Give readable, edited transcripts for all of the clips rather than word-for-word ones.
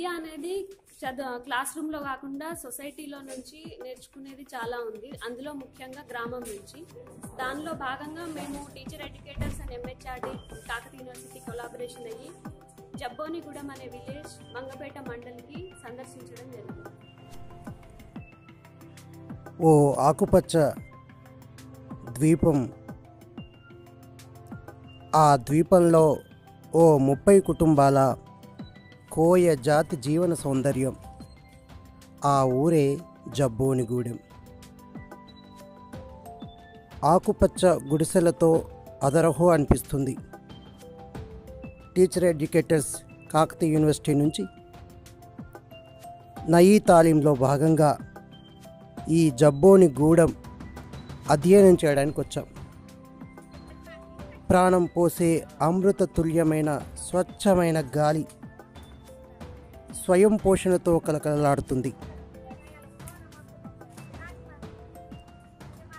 విద్య అనేది క్లాస్ రూమ్లో కాకుండా సొసైటీలో నుంచి నేర్చుకునేది చాలా ఉంది. అందులో ముఖ్యంగా గ్రామం నుంచి. దానిలో భాగంగా మేము teacher educators and MHRD Kakatiya university collaboration అయ్యి జబ్బోనిగూడెం అనే విలేజ్ మంగపేట మండలికి సందర్శించడం జరిగింది. ఓ ఆకుపచ్చ ద్వీపం, ఆ ద్వీపంలో ఓ 30 కుటుంబాల కోయ జాతి జీవన సౌందర్యం. ఆ ఊరే జబ్బోనిగూడెం. ఆకుపచ్చ గుడిసెలతో అదరహో అనిపిస్తుంది. టీచర్ ఎడ్యుకేటర్స్ కాకతీయ యూనివర్సిటీ నుంచి నయీ తాలీంలో భాగంగా ఈ జబ్బోనిగూడెం అధ్యయనం చేయడానికి వచ్చాం. ప్రాణం పోసే అమృత తుల్యమైన స్వచ్ఛమైన గాలి స్వయం పోషణతో కలకలలాడుతుంది.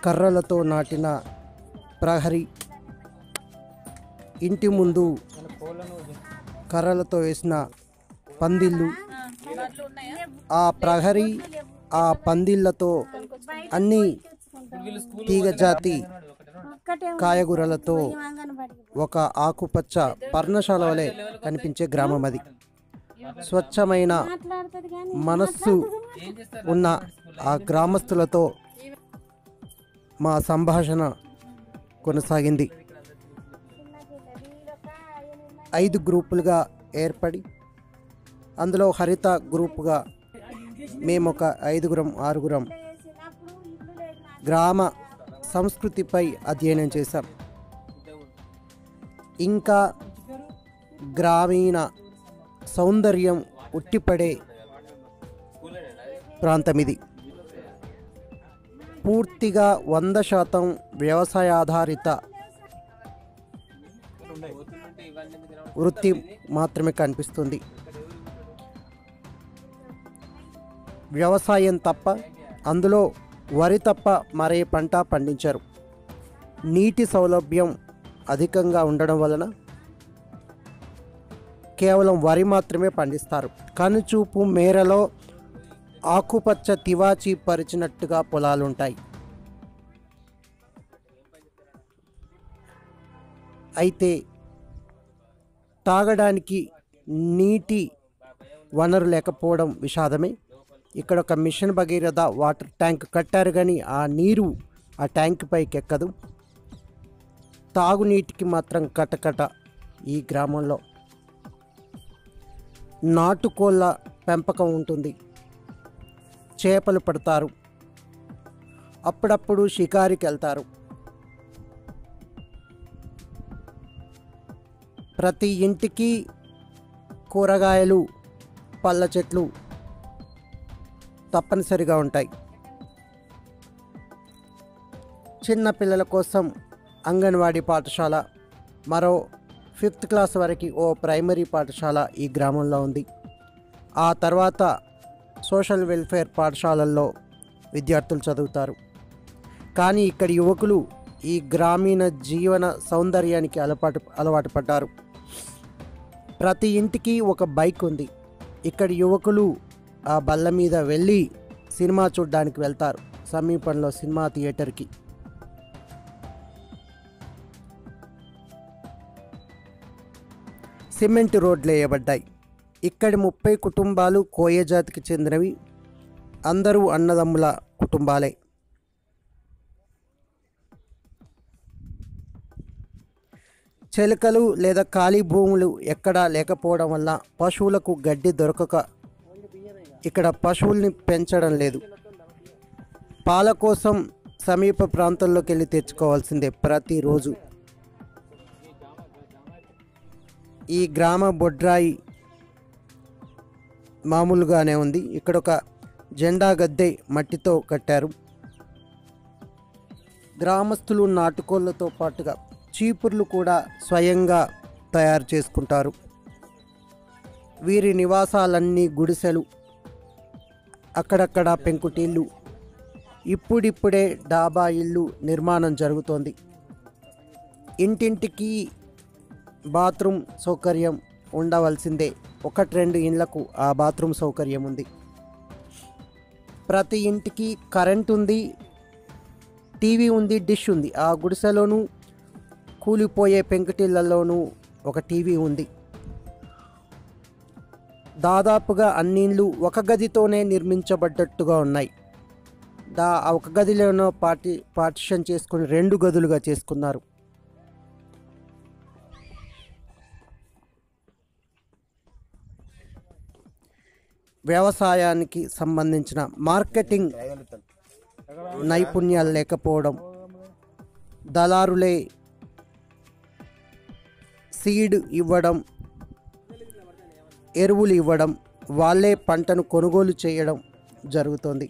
కర్రలతో నాటిన ప్రహరీ, ఇంటి ముందు కర్రలతో వేసిన పందిళ్ళు, ఆ ప్రహరీ ఆ పందిళ్ళతో అన్ని తీగజాతి కాయగూరలతో ఒక ఆకుపచ్చ పర్ణశాల వలె కనిపించే గ్రామం అది. స్వచ్ఛమైన మనస్సు ఉన్న ఆ గ్రామస్తులతో మా సంభాషణ కొనసాగింది. 5 గ్రూపులుగా ఏర్పడి అందులో హరిత గ్రూపుగా మేము ఒక 5-6 గ్రామ సంస్కృతిపై అధ్యయనం చేశాం. ఇంకా గ్రామీణ సౌందర్యం ఉట్టిపడే ప్రాంతం ఇది. పూర్తిగా 100% వ్యవసాయ ఆధారిత వృత్తి మాత్రమే కనిపిస్తుంది. వ్యవసాయం తప్ప, అందులో వరి తప్ప మరే పంట పండించరు. నీటి సౌలభ్యం అధికంగా ఉండడం వలన కేవలం వరి మాత్రమే పండిస్తారు. కనుచూపు మేరలో ఆకుపచ్చ తివాచి పరిచినట్టుగా పొలాలుంటాయి. అయితే తాగడానికి నీటి వనరు లేకపోవడం విషాదమే. ఇక్కడ ఒక మిషన్ భగీరథ వాటర్ ట్యాంక్ కట్టారు, కానీ ఆ నీరు ఆ ట్యాంక్ పైకి ఎక్కదు. తాగునీటికి మాత్రం కటకట. ఈ గ్రామంలో నాటుకోళ్ళ పెంపకం ఉంటుంది. చేపలు పడతారు, అప్పుడప్పుడు షికారికి వెళ్తారు. ప్రతి ఇంటికి కూరగాయలు, పళ్ళ చెట్లు తప్పనిసరిగా ఉంటాయి. చిన్న పిల్లల కోసం అంగన్వాడీ పాఠశాల, మరో 5th క్లాస్ వరకు ఓ ప్రైమరీ పాఠశాల ఈ గ్రామంలో ఉంది. ఆ తర్వాత సోషల్ వెల్ఫేర్ పాఠశాలల్లో విద్యార్థులు చదువుతారు. కానీ ఇక్కడి యువకులు ఈ గ్రామీణ జీవన సౌందర్యానికి అలవాటు పడ్డారు. ప్రతి ఇంటికి ఒక బైక్ ఉంది. ఇక్కడి యువకులు ఆ బల్ల మీద వెళ్ళి సినిమా చూడడానికి వెళ్తారు, సమీపంలో సినిమా థియేటర్కి. సిమెంట్ రోడ్లు వేయబడ్డాయి. ఇక్కడి 30 కుటుంబాలు కోయ జాతికి చెందినవి. అందరూ అన్నదమ్ముల కుటుంబాలే. చెలకలు లేదా ఖాళీ భూములు ఎక్కడా లేకపోవడం వల్ల పశువులకు గడ్డి దొరకక ఇక్కడ పశువుల్ని పెంచడం లేదు. పాల కోసం సమీప ప్రాంతంలోకి వెళ్ళి తెచ్చుకోవాల్సిందే ప్రతిరోజు. ఈ గ్రామ బొడ్రాయి మామూలుగానే ఉంది. ఇక్కడ ఒక జెండా గద్దె మట్టితో కట్టారు. గ్రామస్తులు నాటుకోళ్లతో పాటుగా చీపుర్లు కూడా స్వయంగా తయారు చేసుకుంటారు. వీరి నివాసాలన్నీ గుడిసెలు, అక్కడక్కడ పెంకుటిల్లు. ఇప్పుడిప్పుడే డాబా ఇల్లు నిర్మాణం జరుగుతోంది. ఇంటింటికి బాత్రూమ్ సౌకర్యం ఉండవలసిందే. ఒకటి-రెండు ఇండ్లకు ఆ బాత్రూమ్ సౌకర్యం ఉంది. ప్రతి ఇంటికి కరెంట్ ఉంది, టీవీ ఉంది, డిష్ ఉంది. ఆ గుడిసెలోనూ కూలిపోయే పెంకుటిళ్లలోనూ ఒక టీవీ ఉంది. దాదాపుగా అన్ని ఇండ్లు ఒక గదితోనే నిర్మించబడ్డట్టుగా ఉన్నాయి. ఆ ఒక గదిలోనో పార్టిషన్ చేసుకుని 2 గదులుగా చేసుకున్నారు. వ్యవసాయానికి సంబంధించిన మార్కెటింగ్ నైపుణ్యాలు లేకపోవడం, దళారులే సీడ్ ఇవ్వడం, ఎరువులు ఇవ్వడం, వాళ్ళే పంటను కొనుగోలు చేయడం జరుగుతుంది.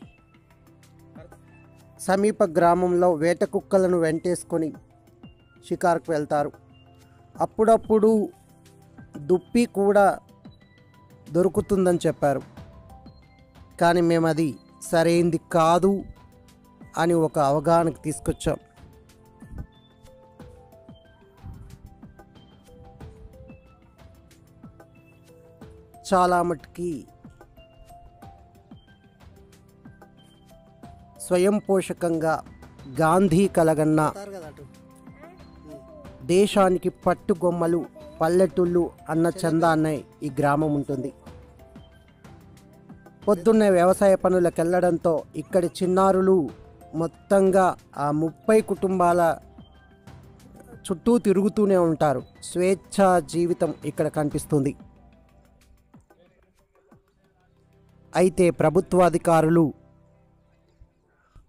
సమీప గ్రామంలో వేట కుక్కలను వెంటేసుకొని షికారుకు వెళ్తారు. అప్పుడప్పుడు దుప్పి కూడా దొరుకుతుందని చెప్పారు. కానీ మేము అది సరైంది కాదు అని ఒక అవగాహనకు తీసుకొచ్చాం. చాలా మటుకి స్వయం పోషకంగా గాంధీ కలగన్న దేశానికి పట్టుగొమ్మలు పల్లెటూళ్ళు అన్న చందాన్నే ఈ గ్రామం ఉంటుంది. పొద్దున్నే వ్యవసాయ పనులకు వెళ్ళడంతో ఇక్కడి చిన్నారులు మొత్తంగా ఆ 30 కుటుంబాల చుట్టూ తిరుగుతూనే ఉంటారు. స్వేచ్ఛా జీవితం ఇక్కడ కనిపిస్తుంది. అయితే ప్రభుత్వాధికారులు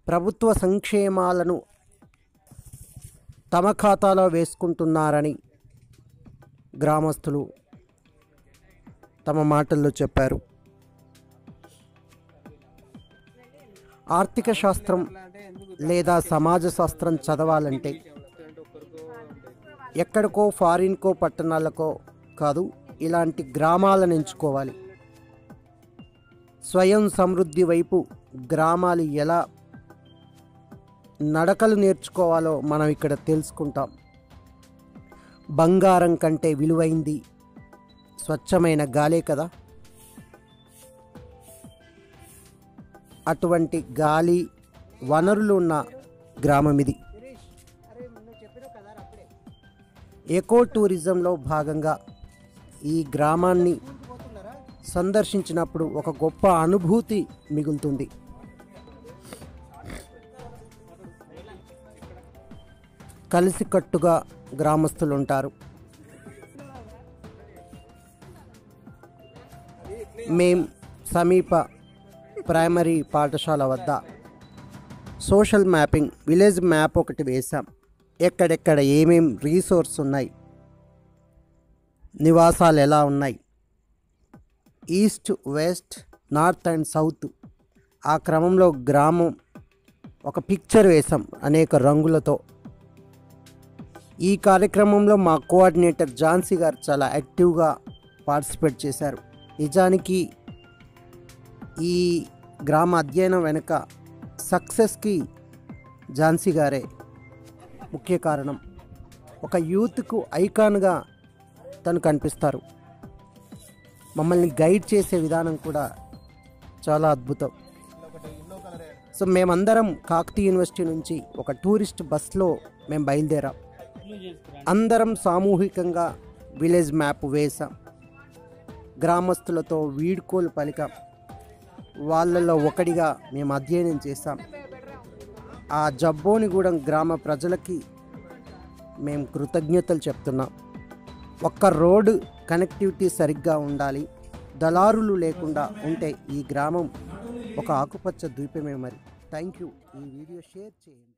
ప్రభుత్వ సంక్షేమాలను తమ ఖాతాలో వేసుకుంటున్నారని గ్రామస్తులు తమ మాటల్లో చెప్పారు. ఆర్థిక శాస్త్రం లేదా సమాజ శాస్త్రం చదవాలంటే ఎక్కడికో ఫారిన్కో పట్టణాలకో కాదు, ఇలాంటి గ్రామాలను ఎంచుకోవాలి. స్వయం సమృద్ధి వైపు గ్రామాలు ఎలా నడకలు నేర్చుకోవాలో మనం ఇక్కడ తెలుసుకుంటాం. బంగారం కంటే విలువైంది స్వచ్ఛమైన గాలే కదా. అటువంటి గాలి వనరులు ఉన్న గ్రామం ఇది. ఎకో టూరిజంలో భాగంగా ఈ గ్రామాన్ని సందర్శించినప్పుడు ఒక గొప్ప అనుభూతి మిగులుతుంది. కలిసికట్టుగా గ్రామస్తులు ఉంటారు. మేం సమీప ప్రైమరీ పాఠశాల వద్ద సోషల్ మ్యాపింగ్ విలేజ్ మ్యాప్ ఒకటి వేశాం. ఎక్కడెక్కడ ఏమేం రీసోర్స్ ఉన్నాయి, నివాసాలు ఎలా ఉన్నాయి, east west north and south, ఆ క్రమంలో గ్రామం ఒక పిక్చర్ వేశాం అనేక రంగులతో. ఈ కార్యక్రమంలో మా కోఆర్డినేటర్ ఝాన్సీ గారు చాలా యాక్టివ్గా పార్టిసిపేట్ చేశారు. నిజానికి ఈ గ్రామ అధ్యయనం వెనుక సక్సెస్కి ఝాన్సీ గారే ముఖ్య కారణం. ఒక యూత్కు ఐకాన్గా తను కనిపిస్తారు. మమ్మల్ని గైడ్ చేసే విధానం కూడా చాలా అద్భుతం. సో మేమందరం కాకతీయ యూనివర్సిటీ నుంచి ఒక టూరిస్ట్ బస్లో మేము బయలుదేరాం. అందరం సామూహికంగా విలేజ్ మ్యాప్ వేసాం. గ్రామస్తులతో వీడ్కోలు పలికాం. వాళ్ళలో ఒకటిగా మేము అధ్యయనం చేశాం. ఆ జబ్బోనిగూడెం గ్రామ ప్రజలకి మేము కృతజ్ఞతలు చెప్తున్నాం. ఒక్క రోడ్డు కనెక్టివిటీ సరిగ్గా ఉండాలి, దళారులు లేకుండా ఉంటే ఈ గ్రామం ఒక ఆకుపచ్చ ద్వీపమే. మరి థ్యాంక్ యూ. ఈ వీడియో షేర్ చేయండి.